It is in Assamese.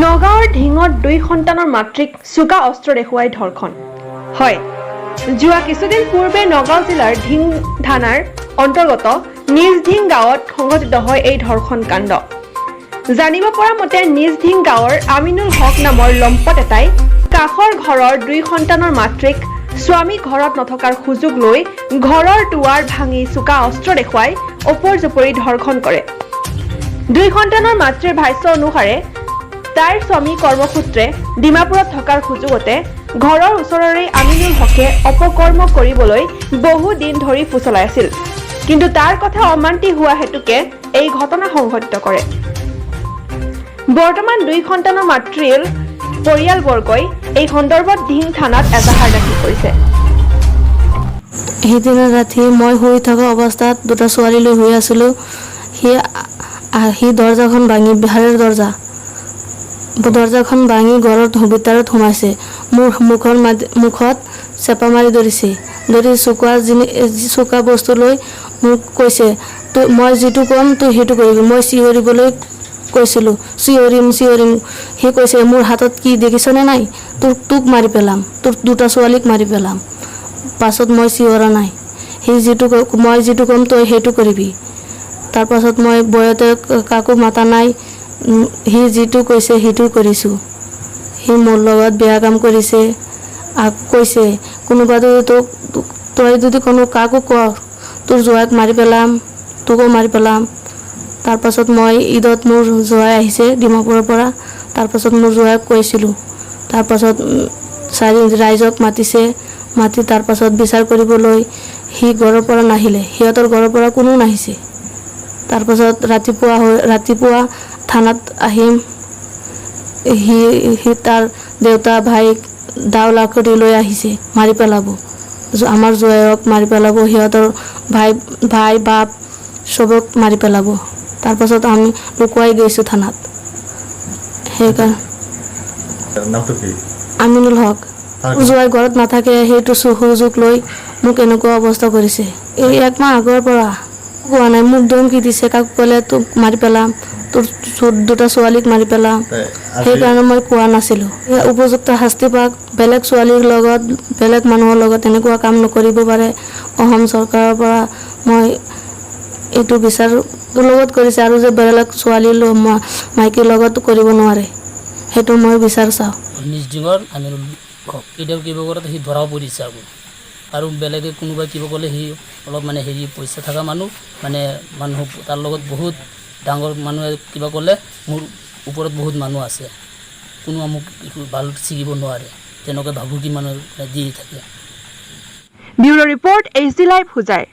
নগাঁৱৰ ঢিঙত 2 সন্তানৰ মাতৃক চোকা অস্ত্ৰ দেখুৱাই ধৰ্ষণ হয়। যোৱা কিছুদিন পূৰ্বে নগাঁও জিলাৰ ঢিং থানাৰ অন্তৰ্গত নিজঢিং গাঁৱত সংঘটিত হয় এই ধৰ্ষণ কাণ্ড। জানিব পৰা মতে নিজঢিং গাঁৱৰ আমিনুল হক নামৰ লম্পট এটাই কাষৰ ঘৰৰ 2 সন্তানৰ মাতৃক স্বামী ঘৰত নথকাৰ সুযোগ লৈ ঘৰৰ দুৱাৰ ভাঙি চোকা অস্ত্ৰ দেখুৱাই ওপৰ-জপৰি ধৰ্ষণ কৰে। 2 সন্তানৰ মাতৃৰ ভাষ্য অনুসাৰে তাইৰ স্বামী কৰ্মসূত্ৰে ডিমাপুৰত থকাৰ সুযোগতে ঘৰৰ ওচৰৰে আমিনুল হকে অপকৰ্ম কৰিবলৈ বহু দিন ধৰি ফুচলাই আছিল, কিন্তু তাৰ কথা অমান্তি হোৱা হেতুকে এই ঘটনা সংঘটিত কৰে। বৰ্তমান 2 সন্তানৰ মাতৃৰ পৰিয়ালবৰ্গই এই সন্দৰ্ভত ঢিং থানাত এজাহাৰ দাখিল কৰিছে। সেইদিনা ৰাতি মই শুই থকা অৱস্থাত 2টা ছোৱালী লৈ শুই আছিলোঁ। সি দৰ্জাখন ভাঙি বিহাৰৰ দৰ্জাখন ভাঙি ঘৰৰ ভিতৰত সোমাইছে। মোৰ মুখত চেপা মাৰি ধৰি চোকা বস্তু লৈ মোক কৈছে, মই যিটো ক'ম তই সেইটো কৰিবি। মই চিঞৰিবলৈ কৈছিলোঁ, চিঞৰিম। সি কৈছে, মোৰ হাতত কি দেখিছনে নাই, তোক মাৰি পেলাম, তোৰ 2টা ছোৱালীক মাৰি পেলাম। পাছত মই চিঞৰা নাই, মই যিটো ক'ম তই সেইটো কৰিবি। তাৰপাছত মই বয়তে কাকো মাতা নাই, সি যিটো কৈছে সেইটো কৰিছোঁ। সি মোৰ লগত বেয়া কাম কৰিছে। কৈছে, কোনোবাটো তই যদি কাকো ক তোৰ জোৱাইক মাৰি পেলাম, তোকো মাৰি পেলাম। তাৰপাছত মই ঈদত মোৰ জোৱাই আহিছে ডিমাপুৰৰ পৰা। তাৰপাছত মোৰ জোৱাইক কৈছিলোঁ। তাৰপাছত ৰাইজক মাতি তাৰপাছত বিচাৰ কৰিবলৈ সি ঘৰৰ পৰা নাহিলে, সিহঁতৰ ঘৰৰ পৰা কোনো নাহিছে। তাৰপাছত ৰাতিপুৱা থানাত আহিম, সি তাৰ দেউতা ভাইক দাও লাখুটি লৈ আহিছে, মাৰি পেলাব, আমাৰ জোৱাইক মাৰি পেলাব, সিহঁতৰ ভাই বাপ চবক মাৰি পেলাব। তাৰপাছত আমি লুকুৱাই গৈছোঁ থানাত। সেইকাৰণে আমিনুল হক জোৱাই ঘৰত নাথাকে, সেইটো সুযোগ লৈ মোক এনেকুৱা অৱস্থা কৰিছে। এই 1 মাহ আগৰ পৰা কোৱা নাই, মোক ধমকি দিছে, কাকো ক'লে তোক মাৰি পেলাম, তোৰ 2টা ছোৱালীক মাৰি পেলাম। সেইকাৰণে মই কোৱা নাছিলোঁ। উপযুক্ত শাস্তি পাক, বেলেগ ছোৱালীৰ লগত বেলেগ মানুহৰ লগত এনেকুৱা কাম নকৰিব পাৰে। অসম চৰকাৰৰ পৰা মই এইটো বিচাৰোঁ, লগত কৰিছে আৰু যে বেলেগ ছোৱালীৰ মাইকীৰ লগত কৰিব নোৱাৰে, সেইটো মই বিচাৰ চাওঁ। নিজডিঙৰ আমিনুল হক কেতিয়াও কিবা কৰাত সি ধৰাও পৰিছে আৰু বেলেগে কোনোবাই কিবা ক'লে সি অলপ পইচা থকা মানুহ, মানুহ তাৰ লগত বহুত ডাঙৰ মানুহে কিবা ক'লে মোৰ ওপৰত বহুত মানুহ আছে, কোনো মোক ভাল ছিগিব নোৱাৰে, তেনেকৈ ভাবুকি মানুহ দি থাকে। Bureau report HD live Hojai.